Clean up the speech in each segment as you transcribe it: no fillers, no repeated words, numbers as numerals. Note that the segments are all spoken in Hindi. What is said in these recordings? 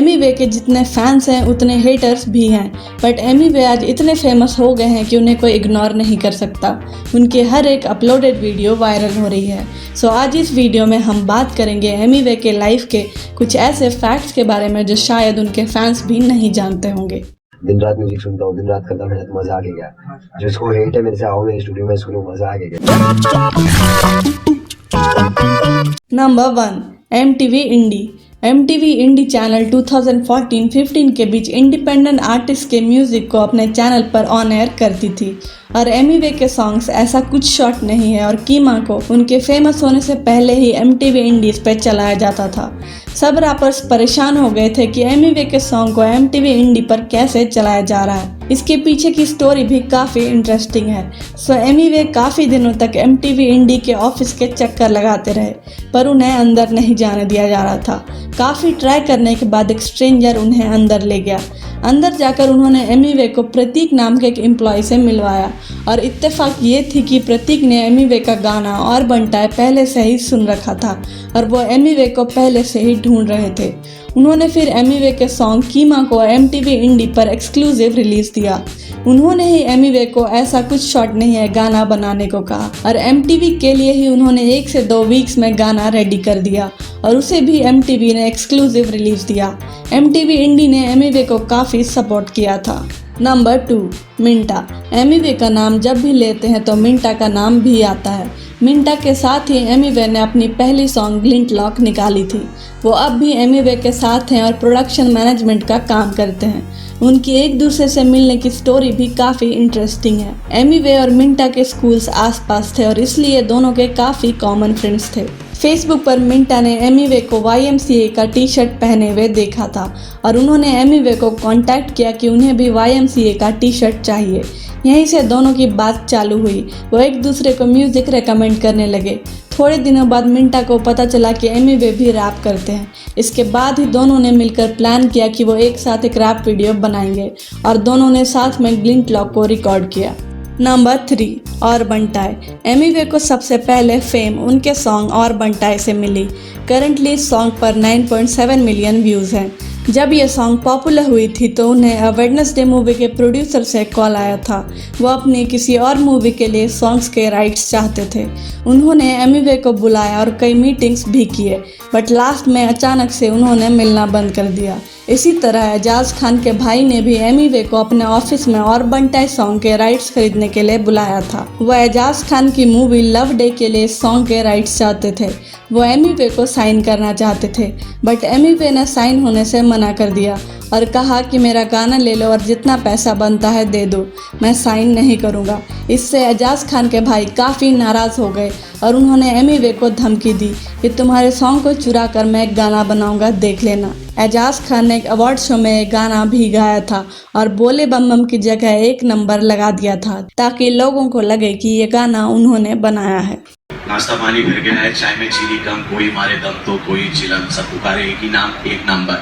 एमी वे के जितने फैंस हैं उतने हेटर्स भी हैं, बट एमी वे आज इतने फेमस हो गए हैं कि उन्हें कोई इग्नोर नहीं कर सकता। उनके हर एक अपलोडेड वीडियो वायरल हो रही है। सो आज इस वीडियो में हम बात करेंगे एमी वे के लाइफ के कुछ ऐसे फैक्ट्स के बारे में जो शायद उनके फैंस भी नहीं जानते होंगे। दिन रात म्यूजिक सुनता हूँ, दिन रात करता हूँ, तो मजा आ गया। जिसको हेट है मेरे से आओ मेरे स्टूडियो में सुनो, मजा आ गया। नंबर 1, MTV इंडी। MTV इंडी चैनल 2014-15 के बीच इंडिपेंडेंट आर्टिस्ट के म्यूजिक को अपने चैनल पर ऑन एयर करती थी और एमी वे के सॉन्ग्स ऐसा कुछ शॉर्ट नहीं है और कीमा को उनके फेमस होने से पहले ही MTV इंडीज पे चलाया जाता था। सब रैपर्स परेशान हो गए थे कि एमी वे के सॉन्ग को MTV इंडी पर कैसे चलाया जा रहा है। इसके पीछे की स्टोरी भी काफ़ी इंटरेस्टिंग है। सो एमी वे काफ़ी दिनों तक MTV इंडी के ऑफिस के चक्कर लगाते रहे, पर उन्हें अंदर नहीं जाने दिया जा रहा था। काफ़ी ट्राई करने के बाद एक स्ट्रेंजर उन्हें अंदर ले गया। अंदर जाकर उन्होंने एमी वे को प्रतीक नाम के एक एम्प्लॉय से मिलवाया और इत्तेफाक ये थी कि प्रतीक ने एमी वे का गाना और बंटाए पहले से ही सुन रखा था और वो एमी वे को पहले से ही ढूंढ रहे थे। उन्होंने फिर एमी वे के सॉन्ग कीमा को MTV इंडी पर एक्सक्लूसिव रिलीज दिया। उन्होंने ही एमी वे को ऐसा कुछ शॉर्ट नहीं है गाना बनाने को कहा और MTV के लिए ही उन्होंने 1 से 2 वीक्स में गाना रेडी कर दिया और उसे भी MTV ने एक्सक्लूसिव रिलीज दिया। MTV इंडी ने एमी वे को काफ़ी सपोर्ट किया था। नंबर 2, मिंटा। एमी वे का नाम जब भी लेते हैं तो मिंटा का नाम भी आता है। मिंटा के साथ ही एमी वे ने अपनी पहली सॉन्ग ग्लिंट लॉक निकाली थी। वो अब भी एमी वे के साथ हैं और प्रोडक्शन मैनेजमेंट का काम करते हैं। उनकी एक दूसरे से मिलने की स्टोरी भी काफ़ी इंटरेस्टिंग है। एमी वे और मिंटा के स्कूल्स आसपास थे और इसलिए दोनों के काफ़ी कॉमन फ्रेंड्स थे। फेसबुक पर मिंटा ने एमी वे को YMCA का टी-शर्ट पहने हुए देखा था और उन्होंने एमी वे को कांटेक्ट किया कि उन्हें भी YMCA का टी-शर्ट चाहिए। यहीं से दोनों की बात चालू हुई। वो एक दूसरे को म्यूज़िक रेकमेंड करने लगे। थोड़े दिनों बाद मिंटा को पता चला कि एमी वे भी रैप करते हैं। इसके बाद ही दोनों ने मिलकर प्लान किया कि वो एक साथ एक रैप वीडियो बनाएंगे और दोनों ने साथ में ग्लिंट लॉक को रिकॉर्ड किया। नंबर 3, और बंटाए। एमी वे को सबसे पहले फेम उनके सॉन्ग और बंटाए से मिली। करंटली इस सॉन्ग पर 9.7 मिलियन व्यूज़ हैं। जब ये सॉन्ग पॉपुलर हुई थी तो उन्हें अ वेडनेसडे मूवी के प्रोड्यूसर से कॉल आया था। वो अपनी किसी और मूवी के लिए सॉन्ग्स के राइट्स चाहते थे। उन्होंने एमी वे को बुलाया और कई मीटिंग्स भी किए, बट लास्ट में अचानक से उन्होंने मिलना बंद कर दिया। इसी तरह एजाज खान के भाई ने भी एमी वे को अपने ऑफिस में और बंटाए सॉन्ग के राइट्स खरीदने के लिए बुलाया था। वो एजाज खान की मूवी लव डे के लिए सॉन्ग के राइट्स चाहते थे। वो एमी वे को साइन करना चाहते थे, बट एमी वे ने साइन होने से मना कर दिया और कहा कि मेरा गाना ले लो और जितना पैसा बनता है दे दो, मैं साइन नहीं करूँगा। इससे एजाज खान के भाई काफ़ी नाराज़ हो गए और उन्होंने एमी वे को धमकी दी कि तुम्हारे सॉन्ग को चुरा कर मैं एक गाना बनाऊँगा, देख लेना। एजाज खान ने एक अवार्ड शो में एक गाना भी गाया था और बोले बम बम की जगह 1 नंबर लगा दिया था ताकि लोगों को लगे कि ये गाना उन्होंने बनाया है। नाश्ता पानी घर गया है, चाय में चीनी कम, कोई मारे दम तो कोई चिलम, सब पुकारे एक ही नाम, 1 नंबर।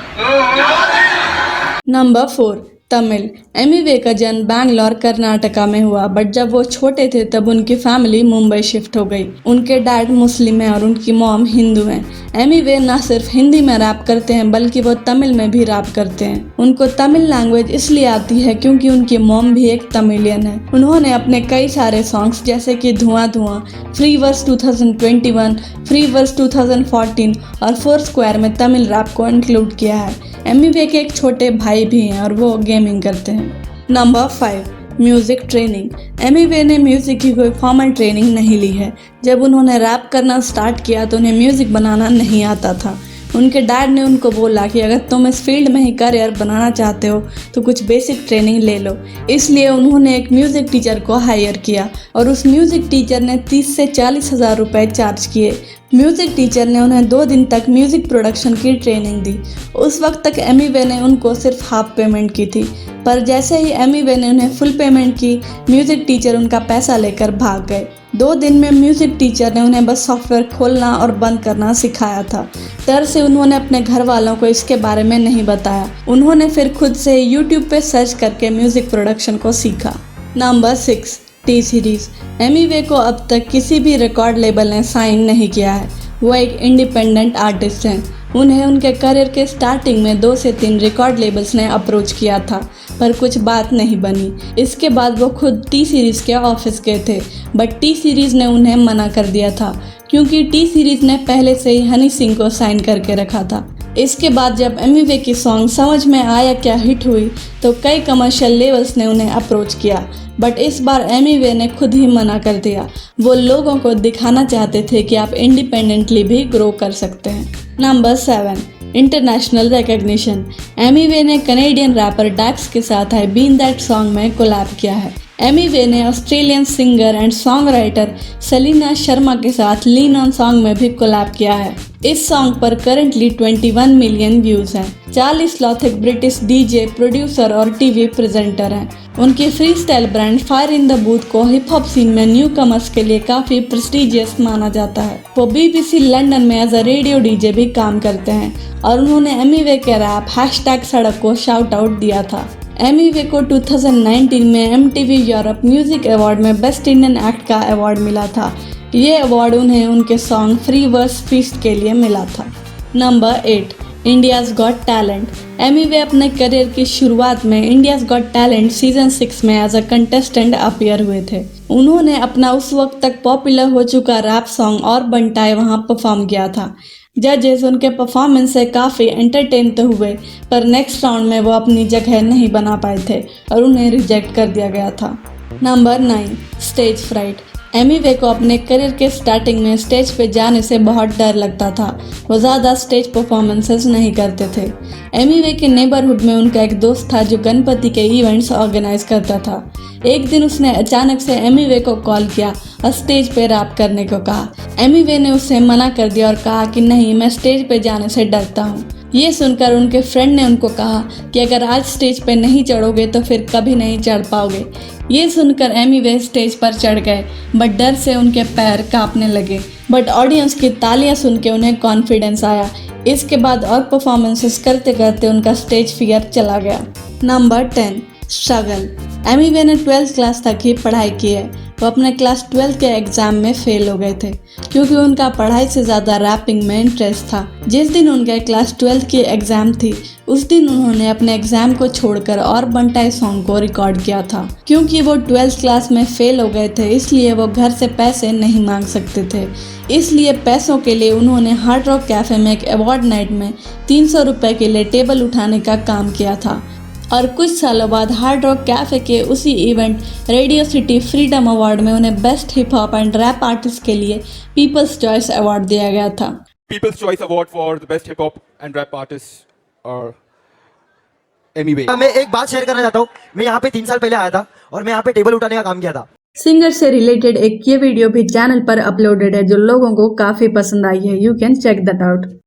नंबर 4, तमिल। एमी वे का जन्म बैंगलोर कर्नाटका में हुआ, बट जब वो छोटे थे तब उनकी फैमिली मुंबई शिफ्ट हो गई। उनके डैड मुस्लिम हैं और उनकी मॉम हिंदू हैं। एमी वे न सिर्फ हिंदी में रैप करते हैं बल्कि वो तमिल में भी रैप करते हैं। उनको तमिल लैंग्वेज इसलिए आती है क्योंकि उनकी मॉम भी एक तमिलियन है। उन्होंने अपने कई सारे सॉन्ग्स जैसे कि धुआं धुआं, फ्री वर्स 2021, फ्री वर्स 2014 और 4 स्क्वायर में तमिल रैप को इंक्लूड किया है। एमी वे के एक छोटे भाई भी हैं और वो गेमिंग करते हैं। Number 5, music training. एमी वे ने म्यूज़िक की कोई फॉर्मल ट्रेनिंग नहीं ली है। जब उन्होंने रैप करना स्टार्ट किया तो उन्हें म्यूज़िक बनाना नहीं आता था। उनके डैड ने उनको बोला कि अगर तुम इस फील्ड में ही करियर बनाना चाहते हो तो कुछ बेसिक ट्रेनिंग ले लो। इसलिए उन्होंने एक म्यूज़िक टीचर को हायर किया और उस म्यूज़िक टीचर ने 30 से 40 हज़ार रुपये चार्ज किए। म्यूज़िक टीचर ने उन्हें 2 दिन तक म्यूज़िक प्रोडक्शन की ट्रेनिंग दी। उस वक्त तक एमी वे ने उनको सिर्फ हाफ पेमेंट की थी, पर जैसे ही एमी वे ने उन्हें फुल पेमेंट की, म्यूज़िक टीचर उनका पैसा लेकर भाग गए। 2 दिन में म्यूज़िक टीचर ने उन्हें बस सॉफ्टवेयर खोलना और बंद करना सिखाया था। डर से उन्होंने अपने घर वालों को इसके बारे में नहीं बताया। उन्होंने फिर खुद से यूट्यूब पे सर्च करके म्यूज़िक प्रोडक्शन को सीखा। Number 6, T series. एमी वे को अब तक किसी भी रिकॉर्ड लेबल ने साइन नहीं किया है। वो एक इंडिपेंडेंट आर्टिस्ट हैं। उन्हें उनके करियर के स्टार्टिंग में 2 से 3 रिकॉर्ड लेबल्स ने अप्रोच किया था, पर कुछ बात नहीं बनी। इसके बाद वो खुद टी सीरीज़ के ऑफिस गए थे, बट टी सीरीज़ ने उन्हें मना कर दिया था क्योंकि टी सीरीज़ ने पहले से ही हनी सिंह को साइन करके रखा था। इसके बाद जब एमिवे की सॉन्ग समझ में आया क्या हिट हुई तो कई कमर्शियल लेबल्स ने उन्हें अप्रोच किया, बट इस बार एमिवे ने खुद ही मना कर दिया। वो लोगों को दिखाना चाहते थे कि आप इंडिपेंडेंटली भी ग्रो कर सकते हैं। Number 7, international recognition. एमिवे ने कनेडियन रैपर डैक्स के साथ आई बीन दैट सॉन्ग में कोलैब किया है। एमिवे ने Australian singer and songwriter Selina Sharma के साथ लीन ऑन सॉन्ग में भी कोलैब किया है। इस सॉन्ग पर करंटली 21 मिलियन व्यूज हैं। चार्ली स्लॉथ एक ब्रिटिश डीजे, प्रोड्यूसर और टीवी प्रेजेंटर हैं। उनके free style brand fire in the booth को हिप हॉप सीन में न्यू कमर्स के लिए काफी प्रेस्टिजियस माना जाता है। वो BBC लंदन में एज अ रेडियो डीजे भी काम करते हैं और उन्होंने एमिवे के रैप #सड़क को शाउट आउट दिया था। एमिवे को 2019 में MTV यूरोप म्यूजिक अवार्ड में बेस्ट इंडियन एक्ट का अवार्ड मिला था। ये अवार्ड उन्हें उनके सॉन्ग फ्री वर्स फीस्ट के लिए मिला था। Number 8, India's got talent. Emiway अपने करियर की शुरुआत में इंडियाज़ गॉट टैलेंट सीजन 6 में एज अ कंटेस्टेंट अपीयर हुए थे। उन्होंने अपना उस वक्त तक पॉपुलर हो चुका रैप सॉन्ग और बंटाए वहां परफॉर्म किया था। जजेस उनके परफॉर्मेंस से काफ़ी एंटरटेन तो हुए, पर नेक्स्ट राउंड में वो अपनी जगह नहीं बना पाए थे और उन्हें रिजेक्ट कर दिया गया था। Number 9, stage fright. एमिवे को अपने करियर के स्टार्टिंग में स्टेज पे जाने से बहुत डर लगता था। वो ज़्यादा स्टेज परफॉर्मेंसेस नहीं करते थे। एमिवे के नेबरहुड में उनका एक दोस्त था जो गणपति के इवेंट्स ऑर्गेनाइज करता था। एक दिन उसने अचानक से एमिवे को कॉल किया और स्टेज पे रैप करने को कहा। एमिवे ने उसे मना कर दिया और कहा कि नहीं, मैं स्टेज पे जाने से डरता हूँ। ये सुनकर उनके फ्रेंड ने उनको कहा कि अगर आज स्टेज पे नहीं चढ़ोगे तो फिर कभी नहीं चढ़ पाओगे। ये सुनकर एमिवे स्टेज पर चढ़ गए, बट डर से उनके पैर कांपने लगे। बट ऑडियंस की तालियां सुन के उन्हें कॉन्फिडेंस आया। इसके बाद और परफॉर्मेंसेस करते करते उनका स्टेज फियर चला गया। Number 10, struggle. एमिवे ने 12th क्लास तक ही पढ़ाई की है। वो अपने क्लास 12 के एग्ज़ाम में फेल हो गए थे क्योंकि उनका पढ़ाई से ज़्यादा रैपिंग में इंटरेस्ट था। जिस दिन उनके क्लास 12 की एग्ज़ाम थी उस दिन उन्होंने अपने एग्ज़ाम को छोड़कर और बंटाई सॉन्ग को रिकॉर्ड किया था। क्योंकि वो 12th क्लास में फेल हो गए थे इसलिए वो घर से पैसे नहीं मांग सकते थे। इसलिए पैसों के लिए उन्होंने हार्ड रॉक कैफ़े में एक अवार्ड नाइट में 300 रुपये के लिए टेबल उठाने का काम किया था। और कुछ सालों बाद हार्ड रॉक कैफ़े के उसी event Radio City Freedom Award में उन्हें best hip hop and rap artist के लिए पीपल्स चॉइस अवार्ड दिया गया था। People's Choice Award for the best hip hop and rap artist Emiway. मैं एक बात शेयर करना चाहता हूँ। मैं यहाँ पे 3 साल पहले आया था और मैं यहाँ पे टेबल उठाने का काम किया था। सिंगर से रिलेटेड एक ये वीडियो भी चैनल पर अपलोडेड है जो लोगों को काफ़ी पसंद आई है। You can check that out.